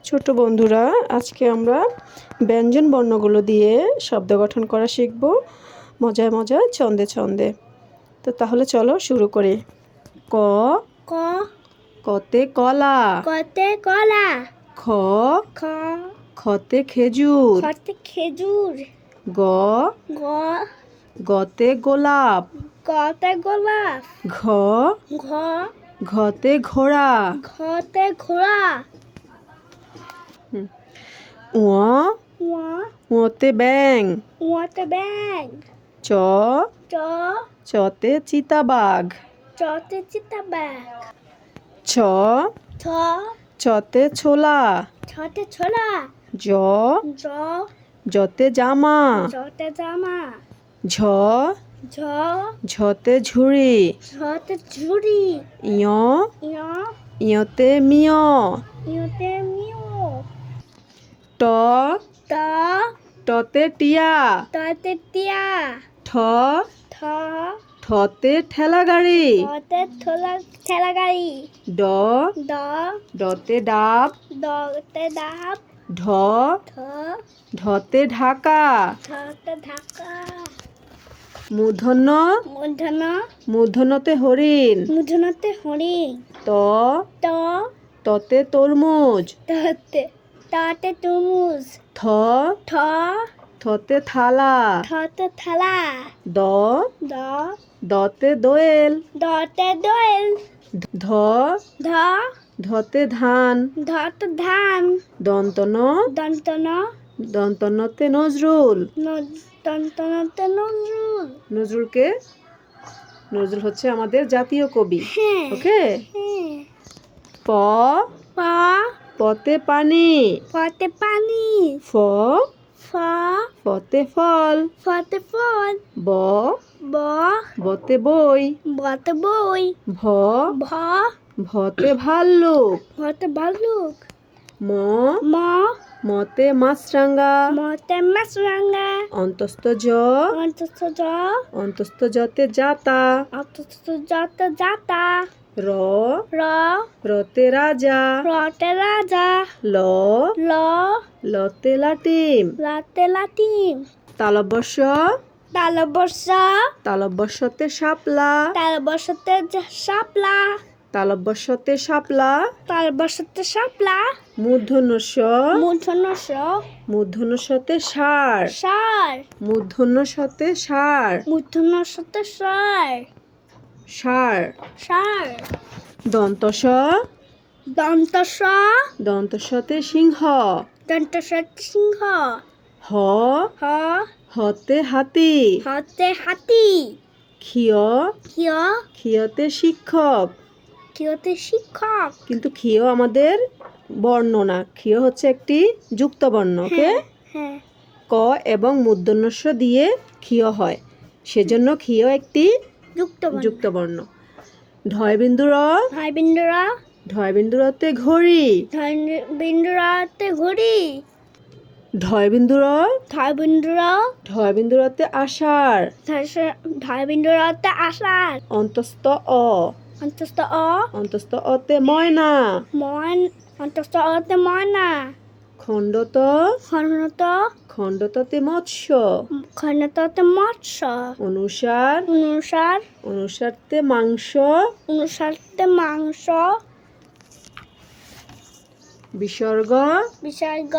ছোট বন্ধুরা, আজকে আমরা ব্যঞ্জন বর্ণগুলো দিয়ে শব্দ গঠন করা শিখব মজায় মজায় ছন্দে ছন্দে। তো তাহলে চলো শুরু করি। ক ক কতে কলা, কতে কলা, খ খ খতে খেজুর, খতে খেজুর, গ গ গতে গোলাপ, গতে গোলাপ, ঘ ঘ ঘতে ঘোড়া, ঘতে ঘোড়া, উ ও ওতে ব্যাং, ওতে ব্যাং, চ চ চতে চিতাবাঘ, চতে চিতাবাঘ, ছ ছ চতে ছোলা, ছতে ছোলা, জ জ জতে জামা, জতে জামা, ঝ ঝ ঝতে ঝুড়ি, ঝতে ঝুড়ি, ইয় ইয় ইয়তে মিয়, ইয়তে মিও, ট ত টতে টিয়া, ততে টিয়া, ঠ থ ঠতে ঠেলা গাড়ি, থতে ঠেলা গাড়ি, ড দ ডতে ডাব, দতে ডাব, ঢ ধ ঢতে ঢাকা, ধতে ঢাকা, মূর্ধন্য মূর্ধন্য মূর্ধন্যতে হরিণ, মূর্ধন্যতে হরিণ, ত ত ততে তরমুজ, ততে ততে তরমুজ, থ ঠ থতে থালা, থতে থালা, দ দ দতে দোয়েল, দতে দোয়েল, ধ ধ ধতে ধান, ধতে ধান, দন্তন দন্তন দন্তন্যতে নজরুল। দন্তনতে নজরুল। নজরুল হচ্ছে আমাদের জাতীয় কবি। হ্যাঁ ওকে। হ্যাঁ। প প পতে পানি, ফতে পানি, ফ ফ ফতে ফল, ফতে ফল, ব ব বতে বই, বতে বই, ভ ভ ভতে ভাল্লুক, ভতে ভাল্লুক, ম ম মতে মাছরাঙা, মতে মাছরাঙা, অন্তস্থ জ অন্তস্থ জ অন্তস্থ জতে জাতা, অন্তস্থ যত জাতা, র র রতে রাজা, রতে রাজা, ল ল লতে লাটিম, লাতে লাটিম, তালব্যস্য তালবর্ষ তালব্যস্যতে শাপলা, তালবর্ষতে শাপলা, তালব্যস্যতে শাপলা, তালবর্ষতে শাপলা, মূর্ধন্যস্য মূর্ধন্যস্য মূর্ধন্যস্যতে ষাঁড়, ষাঁড়, মূর্ধন্যস্যতে ষাঁড়, মূর্ধন্যস্যতে ষাঁড়, ষাঁড়, ষাঁড়, দন্তস দন্তস্ব দন্তস্যতে সিংহ, দন্তস্বতে সিংহ, হ হ হতে হাতি, হতে হাতি, ক্ষিয় ক্ষিয় ক্ষিয়তে শিক্ষক। ক্ষিয়তে শিক্ষক। কিন্তু ক্ষিয় আমাদের বর্ণ না, ক্ষিয় হচ্ছে একটি যুক্ত বর্ণ। ওকে। হ্যাঁ ক এবং মূর্ধন্যস্য দিয়ে ক্ষিয় হয়, সেজন্য ক্ষিয় একটি যুক্ত বর্ণ। ঢয় বিন্দু র ঢয় বিন্দু র ঢয় বিন্দু রতে ঘড়ি, ঢয় বিন্দু রতে ঘড়ি, ঢয় বিন্দু র ঢয় বিন্দু র ঢয় বিন্দু রতে আষাঢ়, ঢয় বিন্দু রতে আষাঢ়, অন্তস্থ অ অন্তস্থ অ অন্তস্থ অতে ময়না, মন অন্তস্থ অতে ময়না, খণ্ডত খণ্ডত খণ্ডততে মৎস্য, খণ্ডততে মৎস্য, অনুসার অনুসার অনুসারতে মাংস, অনুসারতে মাংস, বিসর্গ বিসর্গ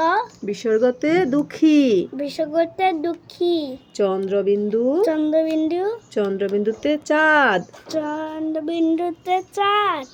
বিসর্গতে দুঃখী, বিসর্গতে দুঃখী, চন্দ্রবিন্দু চন্দ্রবিন্দু চন্দ্রবিন্দুতে চাঁদ, চন্দ্রবিন্দুতে চাঁদ,